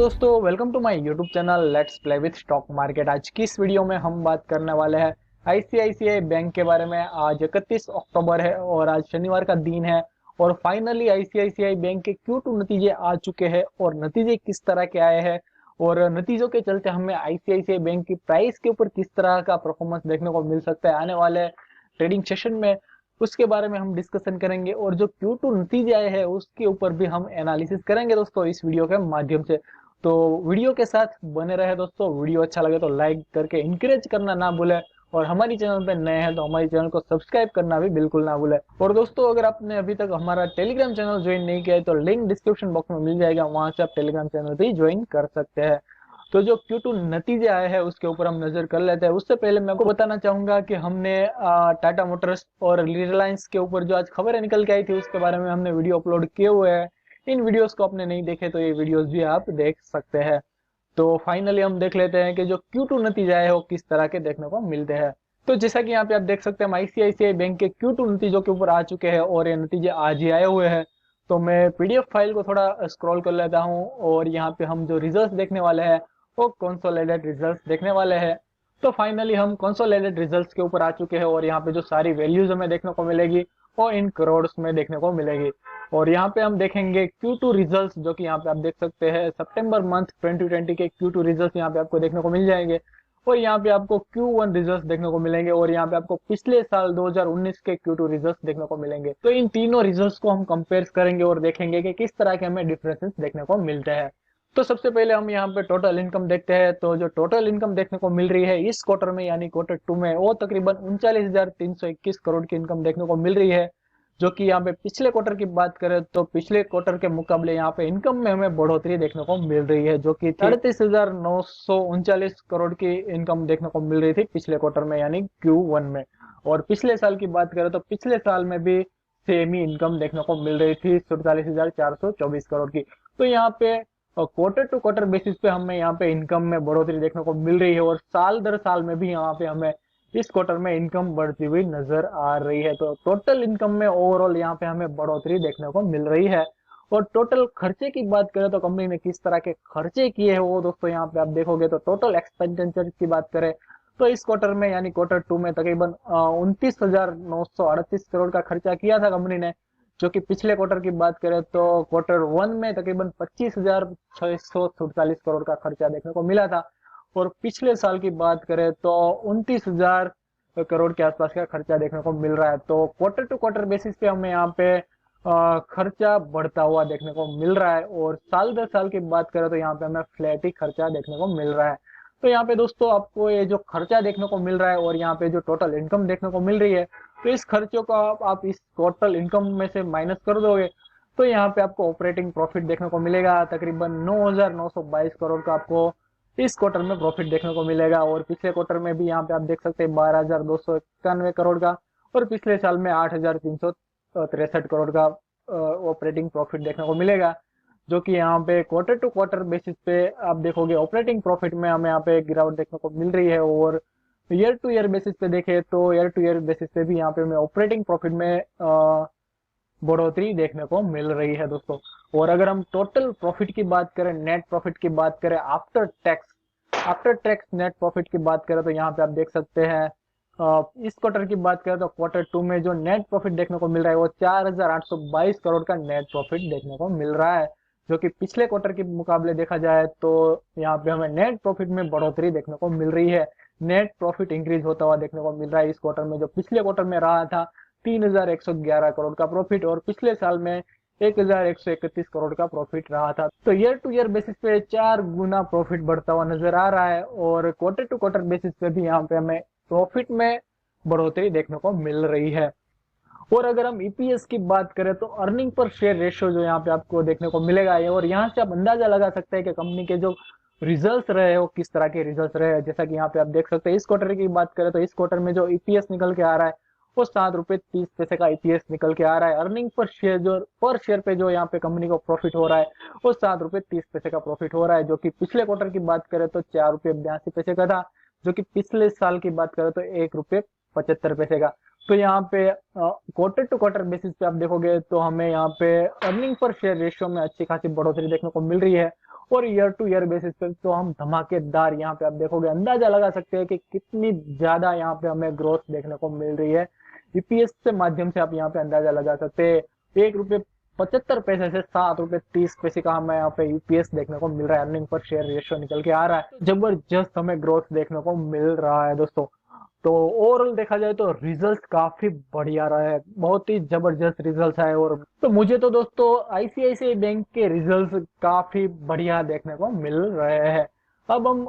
दोस्तों, welcome to my YouTube channel let's play with stock market. आज की इस वीडियो में हम बात करने वाले हैं आईसीआईसीआई बैंक के बारे में। आज 31 अक्टूबर है और आज शनिवार का दिन है और फाइनली आईसीआईसीआई बैंक के Q2 नतीजे आ चुके हैं और नतीजे किस तरह के आए हैं और नतीजों के चलते हमें आईसीआईसीआई बैंक की प्राइस के ऊपर किस तरह का परफॉर्मेंस देखने को मिल सकता है आने वाले ट्रेडिंग सेशन में, उसके बारे में हम डिस्कशन करेंगे। और जो Q2 नतीजे आए हैं उसके ऊपर भी हम एनालिसिस करेंगे दोस्तों इस वीडियो के माध्यम से। तो वीडियो के साथ बने रहे दोस्तों। वीडियो अच्छा लगे तो लाइक करके इंकरेज करना ना भूले और हमारी चैनल पे नए हैं तो हमारी चैनल को सब्सक्राइब करना भी बिल्कुल ना भूले। और दोस्तों, अगर आपने अभी तक हमारा टेलीग्राम चैनल ज्वाइन नहीं किया है तो लिंक डिस्क्रिप्शन बॉक्स में मिल जाएगा, वहां से आप टेलीग्राम चैनल भी ज्वाइन कर सकते हैं। तो जो Q2 नतीजे आए हैं उसके ऊपर हम नजर कर लेते हैं। उससे पहले मैं आपको बताना चाहूंगा कि हमने टाटा मोटर्स और रिलायंस के ऊपर जो आज खबरें निकल के आई थी उसके बारे में हमने वीडियो अपलोड किए हुए हैं। इन वीडियोस को आपने नहीं देखे तो ये वीडियोस भी आप देख सकते हैं। तो फाइनली हम देख लेते हैं कि जो Q2 नतीजे आए हैं वो किस तरह के देखने को मिलते हैं। तो जैसा कि यहाँ पे आप देख सकते हैं, हम आईसीआईसीआई बैंक के Q2 नतीजों के ऊपर आ चुके हैं और ये नतीजे आज ही आए हुए हैं। तो मैं पीडीएफ फाइल को थोड़ा स्क्रॉल कर लेता हूँ और यहाँ पे हम जो रिजल्ट देखने वाले हैं वो कंसोलिडेटेड रिजल्ट्स देखने वाले हैं। तो फाइनली हम कंसोलिडेटेड रिजल्ट्स के ऊपर आ चुके हैं और यहाँ पे जो सारी वैल्यूज हमें देखने को मिलेगी वो इन करोड़ में देखने को मिलेगी। और यहाँ पे हम देखेंगे Q2 रिजल्ट्स, जो कि यहाँ पे आप देख सकते हैं सितंबर मंथ 2020 के Q2 रिजल्ट्स यहाँ पे आपको देखने को मिल जाएंगे। और यहाँ पे आपको Q1 रिजल्ट्स देखने को मिलेंगे और यहाँ पे आपको पिछले साल 2019 के Q2 रिजल्ट्स देखने को मिलेंगे। तो इन तीनों रिजल्ट्स को हम कंपेयर करेंगे और देखेंगे कि किस तरह के हमें डिफरेंसेस देखने को मिलते हैं। तो सबसे पहले हम यहाँ पे टोटल इनकम देखते हैं। तो जो टोटल इनकम देखने को मिल रही है इस क्वार्टर में यानी Q2 में, वो तकरीबन 39,321 करोड़ की इनकम देखने को मिल रही है। जो कि यहाँ पे पिछले क्वार्टर की बात करें तो पिछले क्वार्टर के मुकाबले यहाँ पे इनकम में हमें बढ़ोतरी देखने को मिल रही है, जो कि 38,939 करोड़ की इनकम देखने को मिल रही थी पिछले क्वार्टर में यानी Q1 में। और पिछले साल की बात करें तो पिछले साल में भी सेम ही इनकम देखने को मिल रही थी 47,424 करोड़ की। तो यहाँ पे क्वार्टर टू क्वार्टर बेसिस पे हमें यहाँ पे इनकम में बढ़ोतरी देखने को मिल रही है और साल दर साल में भी यहाँ पे हमें इस क्वार्टर में इनकम बढ़ती हुई नजर आ रही है। तो टोटल इनकम में ओवरऑल यहाँ पे हमें बढ़ोतरी देखने को मिल रही है। और टोटल खर्चे की बात करें तो कंपनी ने किस तरह के खर्चे किए हैं वो दोस्तों यहाँ पे आप देखोगे। तो टोटल एक्सपेंडिचर की बात करें तो इस क्वार्टर में यानी Q2 में तकरीबन 29,938 करोड़ का खर्चा किया था कंपनी ने। जो कि पिछले क्वार्टर की बात करें तो Q1 में तकरीबन 25,647 करोड़ का खर्चा देखने को मिला था। और पिछले साल की बात करें तो 29,000 करोड़ के आसपास का खर्चा देखने को मिल रहा है। तो क्वार्टर टू क्वार्टर बेसिस पे हमें यहाँ पे खर्चा बढ़ता हुआ देखने को मिल रहा है। और साल दर साल की बात करें तो यहाँ पे हमें फ्लैट ही खर्चा देखने को मिल रहा है। तो यहाँ पे दोस्तों आपको ये जो खर्चा देखने को मिल रहा है और यहाँ पे जो टोटल इनकम देखने को मिल रही है, तो इस खर्चों को आप इस टोटल इनकम में से माइनस कर दोगे तो यहाँ पे आपको ऑपरेटिंग प्रॉफिट देखने को मिलेगा तकरीबन 9,922 करोड़ का आपको इस क्वार्टर में प्रॉफिट देखने को मिलेगा। और पिछले क्वार्टर में भी यहाँ पे आप देख सकते हैं 12,291 करोड़ का और पिछले साल में 8,363 करोड़ का ऑपरेटिंग प्रॉफिट देखने को मिलेगा। जो कि यहाँ पे क्वार्टर टू क्वार्टर बेसिस पे आप देखोगे ऑपरेटिंग प्रॉफिट में हमें यहाँ पे गिरावट देखने को मिल रही है। और ईयर टू ईयर बेसिस पे देखें तो ईयर टू ईयर बेसिस पे भी यहाँ पे हमें ऑपरेटिंग प्रॉफिट में बढ़ोतरी देखने को मिल रही है दोस्तों। और अगर हम टोटल प्रॉफिट की बात करें, नेट प्रॉफिट की बात करें, आफ्टर टैक्स नेट प्रॉफिट की बात करें तो यहाँ पे आप देख सकते हैं इस क्वार्टर की बात करें तो Q2 में जो नेट प्रॉफिट देखने को मिल रहा है वो 4,822 करोड़ का नेट प्रॉफिट देखने को मिल रहा है। जो कि पिछले क्वार्टर के मुकाबले देखा जाए तो यहाँ पे हमें नेट प्रॉफिट में बढ़ोतरी देखने को मिल रही है। नेट प्रॉफिट इंक्रीज होता हुआ देखने को मिल रहा है इस क्वार्टर में, जो पिछले क्वार्टर में रहा था 3,111 करोड़ का प्रॉफिट और पिछले साल में 1,131 करोड़ का प्रॉफिट रहा था। तो ईयर टू ईयर बेसिस पे 4 गुना प्रॉफिट बढ़ता हुआ नजर आ रहा है। और क्वार्टर टू क्वार्टर बेसिस पे भी यहाँ पे हमें प्रॉफिट में बढ़ोतरी देखने को मिल रही है। और अगर हम ईपीएस की बात करें तो अर्निंग पर शेयर रेशियो जो यहाँ पे आपको देखने को मिलेगा है और यहाँ से आप अंदाजा लगा सकते हैं कि कंपनी के जो रिजल्ट्स रहे हो किस तरह के रिजल्ट्स रहे। जैसा कि यहाँ पे आप देख सकते हैं इस क्वार्टर की बात करें तो इस क्वार्टर में जो ईपीएस निकल के आ रहा है वो 7 रुपए 30 पैसे का ईपीएस निकल के आ रहा है। अर्निंग पर शेयर पे जो यहाँ पे कंपनी को प्रॉफिट हो रहा है वो 7 रुपए 30 पैसे का प्रॉफिट हो रहा है। जो कि पिछले क्वार्टर की बात करें तो 4 रुपए 82 पैसे का था, जो कि पिछले साल की बात करें तो 1 रुपए 75 पैसे का। तो यहाँ पे क्वार्टर टू क्वार्टर बेसिस पे आप देखोगे तो हमें यहाँ पे अर्निंग पर शेयर रेशियो में अच्छी खासी बढ़ोतरी देखने को मिल रही है। और ईयर टू ईयर बेसिस पे तो हम धमाकेदार यहाँ पे आप देखोगे, अंदाजा लगा सकते हैं कि कितनी ज्यादा यहाँ पे हमें ग्रोथ देखने को मिल रही है। ईपीएस के माध्यम से आप यहाँ पे अंदाजा लगा सकते हैं। 1 रुपये 75 पैसे से 7 रुपये 30 पैसे का हमें यहाँ पे यूपीएस देखने को मिल रहा है, अर्निंग पर शेयर रेशियो निकल के आ रहा है। जबरदस्त हमें ग्रोथ देखने को मिल रहा है दोस्तों। तो ओवरऑल देखा जाए तो रिजल्ट काफी बढ़िया रहा है, बहुत ही जबरदस्त रिजल्ट आए। और तो मुझे तो दोस्तों आईसीआईसीआई बैंक के रिजल्ट काफी बढ़िया देखने को मिल रहे हैं। अब हम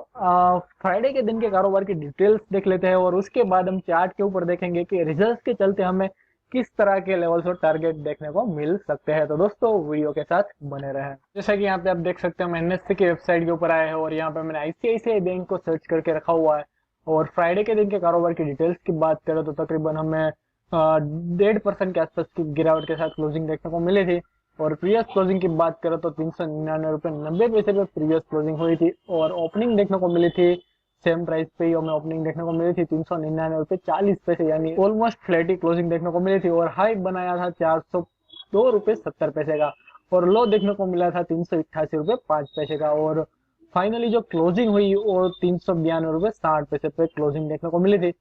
फ्राइडे के दिन के कारोबार की डिटेल्स देख लेते हैं और उसके बाद हम चार्ट के ऊपर देखेंगे कि रिजल्ट के चलते हमें किस तरह के लेवल्स और टारगेट देखने को मिल सकते हैं। तो दोस्तों वीडियो के साथ बने रहें। जैसा कि यहाँ पे आप देख सकते हैं, मैं एनएससी की वेबसाइट के ऊपर आया है और यहाँ पे मैंने आईसीआईसीआई बैंक को सर्च करके रखा हुआ है। और फ्राइडे के दिन के कारोबार की डिटेल्स की बात करें तो तकरीबन हमें 1.5% के आसपास की गिरावट के साथ क्लोजिंग देखने को मिली थी। और प्रीवियस क्लोजिंग की बात करें तो 399 रुपये 90 पैसे पे प्रीवियस क्लोजिंग हुई थी। और ओपनिंग देखने को मिली थी सेम प्राइस पे ही हमें ओपनिंग देखने को मिली थी 399 रुपये 40 पैसे, यानी ऑलमोस्ट फ्लैट ही क्लोजिंग देखने को मिली थी। और हाई बनाया था 402 रुपये 70 पैसे का और लो देखने को मिला था 388 रुपये 5 पैसे का। और फाइनली जो क्लोजिंग हुई वो 392 रुपये 60 पैसे पे क्लोजिंग देखने को मिली थी।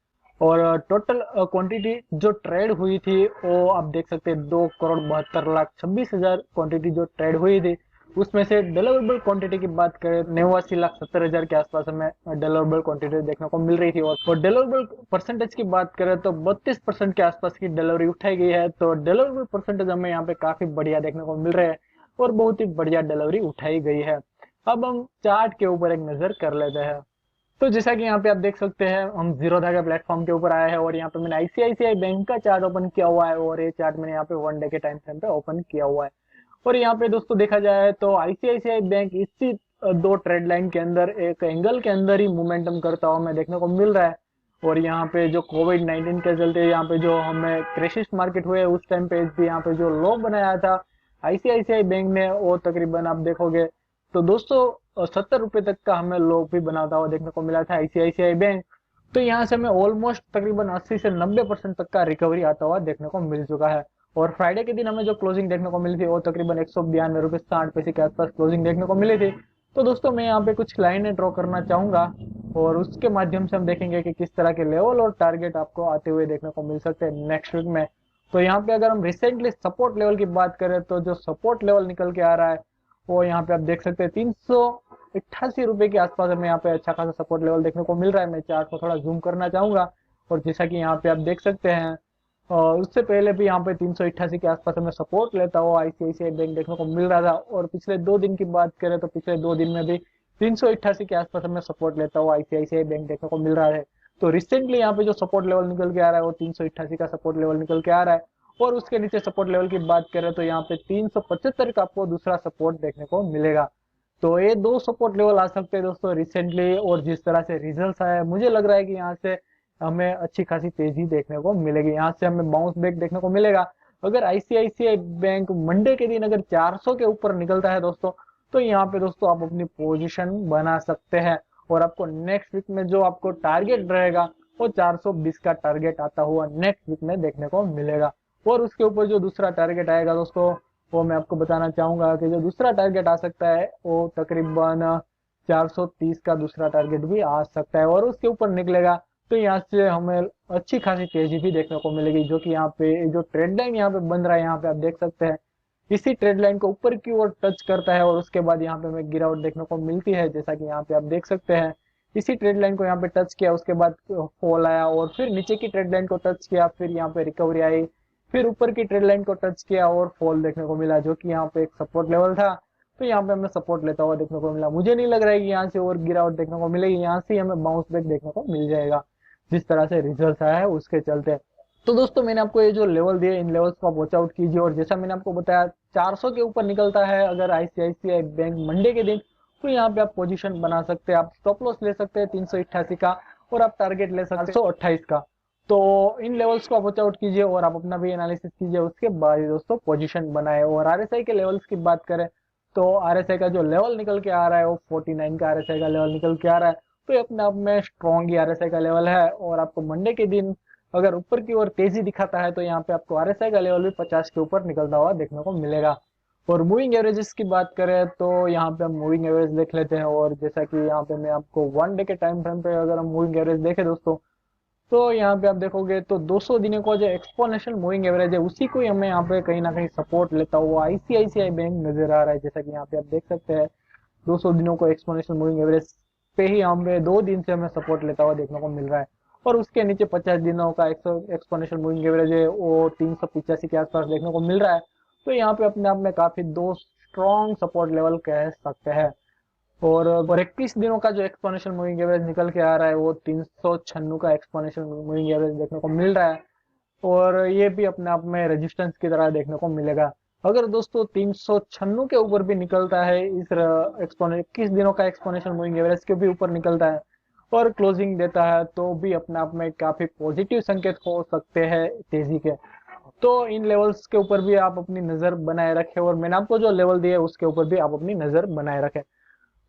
और टोटल क्वांटिटी जो ट्रेड हुई थी वो आप देख सकते हैं 2,72,26,000 क्वांटिटी जो ट्रेड हुई थी। उसमें से डिलीवरेबल क्वांटिटी की बात करें 89,70,000 के आसपास हमें डिलीवरेबल क्वांटिटी देखने को मिल रही थी। और डिलीवरेबल परसेंटेज की बात करें तो 32% के आसपास की डिलीवरी उठाई गई है। तो डिलीवरेबल परसेंटेज हमें यहाँ पे काफी बढ़िया देखने को मिल रहे हैं और बहुत ही बढ़िया डिलीवरी उठाई गई है। अब हम चार्ट के ऊपर एक नजर कर लेते हैं। तो जैसा कि यहाँ पे आप देख सकते हैं, हम जीरोधा के प्लेटफॉर्म के ऊपर आए हैं और यहाँ पे मैंने आईसीआईसीआई बैंक का चार्ट ओपन किया हुआ है और ये चार्ट मैंने यहाँ पे 1 डे के टाइम फ्रेम पे ओपन किया हुआ है। और यहाँ पे दोस्तों देखा जाए तो आईसीआईसीआई बैंक इसी 2 ट्रेड लाइन के अंदर एक एंगल के अंदर ही मोमेंटम करता हुआ हमें देखने को मिल रहा है। और यहाँ पे जो कोविड-19 के चलते यहाँ पे जो हमें क्रैशिश मार्केट हुए उस टाइम पे भी यहाँ पे जो लो बनाया था आईसीआईसीआई बैंक ने वो तकरीबन आप देखोगे तो दोस्तों 70 रुपए तक का हमें लो भी बनाता हुआ देखने को मिला था आईसीआईसीआई बैंक। तो यहाँ से हमें ऑलमोस्ट तकरीबन 80 से 90% तक का रिकवरी आता हुआ देखने को मिल चुका है। और फ्राइडे के दिन हमें जो क्लोजिंग देखने को मिली थी वो तकरीबन 192 रुपये 60 पैसे के आसपास क्लोजिंग देखने को मिली थी। तो दोस्तों मैं यहाँ पे कुछ लाइनें ड्रॉ करना चाहूंगा और उसके माध्यम से हम देखेंगे कि किस तरह के लेवल और टारगेट आपको आते हुए देखने को मिल सकते हैं नेक्स्ट वीक में। तो यहाँ पे अगर हम रिसेंटली सपोर्ट लेवल की बात करें तो जो सपोर्ट लेवल निकल के आ रहा है वो यहाँ पे आप देख सकते हैं 388 रुपए के आसपास हमें यहाँ पे अच्छा खासा सपोर्ट लेवल देखने को मिल रहा है। मैं चार्ट को थोड़ा जूम करना चाहूंगा और जैसा कि यहाँ पे आप देख सकते हैं उससे पहले भी यहाँ पे 388 के आसपास हमें सपोर्ट लेता हुआ आईसीआईसीआई बैंक देखने को मिल रहा था। और पिछले 2 दिन की बात करें तो पिछले 2 दिन में भी 388 के आसपास हमें सपोर्ट लेता हुआ आईसीआईसीआई बैंक देखने को मिल रहा है। तो रिसेंटली यहाँ पे जो सपोर्ट लेवल निकल के आ रहा है वो 388 का सपोर्ट लेवल निकल के आ रहा है। और उसके नीचे सपोर्ट लेवल की बात करें तो यहाँ पे 375 का आपको दूसरा सपोर्ट देखने को मिलेगा। तो ये 2 सपोर्ट लेवल आ सकते हैं दोस्तों रिसेंटली। और जिस तरह से रिजल्ट आया है मुझे लग रहा है कि यहाँ से हमें अच्छी खासी तेजी देखने को मिलेगी, यहाँ से हमें बाउंस बैक देखने को मिलेगा। अगर आईसीआईसीआई बैंक मंडे के दिन अगर 400 के ऊपर निकलता है दोस्तों तो यहाँ पे दोस्तों आप अपनी पोजीशन बना सकते हैं और आपको नेक्स्ट वीक में जो आपको टारगेट रहेगा वो 420 का टारगेट आता हुआ नेक्स्ट वीक में देखने को मिलेगा। और उसके ऊपर जो दूसरा टारगेट आएगा दोस्तों वो मैं आपको बताना चाहूंगा कि जो दूसरा टारगेट आ सकता है वो तकरीबन 430 का दूसरा टारगेट भी आ सकता है। और उसके ऊपर निकलेगा तो यहाँ से हमें अच्छी खासी तेजी भी देखने को मिलेगी, जो कि यहाँ पे जो ट्रेड लाइन यहाँ पे बन रहा है यहाँ पे आप देख सकते हैं इसी ट्रेड लाइन को ऊपर की ओर टच करता है और उसके बाद यहाँ पे हमें गिरावट देखने को मिलती है। जैसा कि यहाँ पे आप देख सकते हैं इसी ट्रेड लाइन को यहाँ पे टच किया, उसके बाद फॉल आया और फिर नीचे की ट्रेड लाइन को टच किया, फिर यहाँ पे रिकवरी आई, फिर ऊपर की ट्रेड लाइन को टच किया और फॉल देखने को मिला, जो कि यहाँ पे एक सपोर्ट लेवल था। तो यहाँ पे हमें सपोर्ट लेता हुआ देखने को मिला। मुझे नहीं लग रहा है कि यहाँ से और गिरावट देखने को मिलेगी, यहाँ से हमें बाउंस बैक देखने को मिल जाएगा जिस तरह से रिजल्ट आया है उसके चलते। तो दोस्तों मैंने आपको ये जो लेवल दिए इन लेवल्स को वॉच आउट कीजिए। और जैसा मैंने आपको बताया 400 के ऊपर निकलता है अगर आईसीआईसीआई बैंक मंडे के दिन तो यहाँ पे आप पोजीशन बना सकते हैं, आप स्टॉप लॉस ले सकते हैं 388 का और आप टारगेट ले सकते हैं 428 का। तो इन लेवल्स को आप वॉच आउट कीजिए और आप अपना भी एनालिसिस कीजिए, उसके बाद दोस्तों पोजीशन बनाए। और आरएसआई के लेवल्स की बात करें तो आरएसआई का जो लेवल निकल के आ रहा है वो 49 का आरएसआई का लेवल निकल के आ रहा है। तो ये अपने आप में स्ट्रॉन्ग ही आरएसआई का लेवल है। और आपको मंडे के दिन अगर ऊपर की ओर तेजी दिखाता है तो यहाँ पे आपको आरएसआई का लेवल भी 50 के ऊपर निकलता हुआ देखने को मिलेगा। और मूविंग एवरेजेस की बात करें तो यहाँ पे हम मूविंग एवरेज देख लेते हैं। और जैसा कि यहाँ पे मैं आपको 1 डे के टाइम फ्रेम पे अगर हम मूविंग एवरेज देखें दोस्तों, तो यहाँ पे आप देखोगे तो 200 दिनों का जो एक्सपोनेंशियल मूविंग एवरेज है उसी को ही हमें यहाँ पे कहीं ना कहीं सपोर्ट लेता हुआ आईसीआईसीआई बैंक नजर आ रहा है। जैसा कि यहाँ पे आप देख सकते हैं 200 दिनों को एक्सपोनेंशियल मूविंग एवरेज पे ही हमें 2 दिन से हमें सपोर्ट लेता हुआ देखने को मिल रहा है। और उसके नीचे 50 दिनों का एक्सपोनेंशियल मूविंग एवरेज है वो 385 के आसपास देखने को मिल रहा है। तो यहाँ पे अपने आप में काफी दो स्ट्रॉन्ग सपोर्ट लेवल कह सकते हैं। और 21 दिनों का जो एक्सपोनेंशियल मूविंग एवरेज निकल के आ रहा है वो 396 का एक्सपोनेंशियल मूविंग एवरेज देखने को मिल रहा है। और ये भी अपने आप में रेजिस्टेंस की तरह देखने को मिलेगा। अगर दोस्तों 396 के ऊपर भी निकलता है इस 21 दिनों का एक्सपोनेंशियल मूविंग एवरेज के भी ऊपर निकलता है और क्लोजिंग देता है, तो भी अपने आप में काफी पॉजिटिव संकेत हो सकते हैं तेजी के। तो इन लेवल्स के ऊपर भी आप अपनी नजर बनाए रखें और मैंने आपको जो लेवल दिए उसके ऊपर भी आप अपनी नजर बनाए रखें।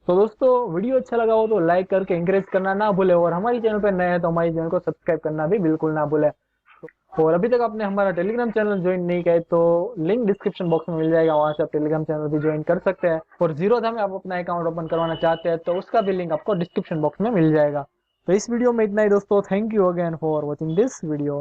तो दोस्तों वीडियो अच्छा लगा हो तो लाइक करके एंकरेज करना ना भूले, और हमारी चैनल पर नए हैं तो हमारी चैनल को सब्सक्राइब करना भी बिल्कुल ना भूले। और अभी तक आपने हमारा टेलीग्राम चैनल ज्वाइन नहीं किया है तो लिंक डिस्क्रिप्शन बॉक्स में मिल जाएगा, वहां से आप टेलीग्राम चैनल भी ज्वाइन कर सकते हैं। और जीरोधा में आप अपना अकाउंट ओपन करवाना चाहते हैं तो उसका भी लिंक आपको डिस्क्रिप्शन बॉक्स में मिल जाएगा। तो इस वीडियो में इतना ही दोस्तों, thank you again for watching this video.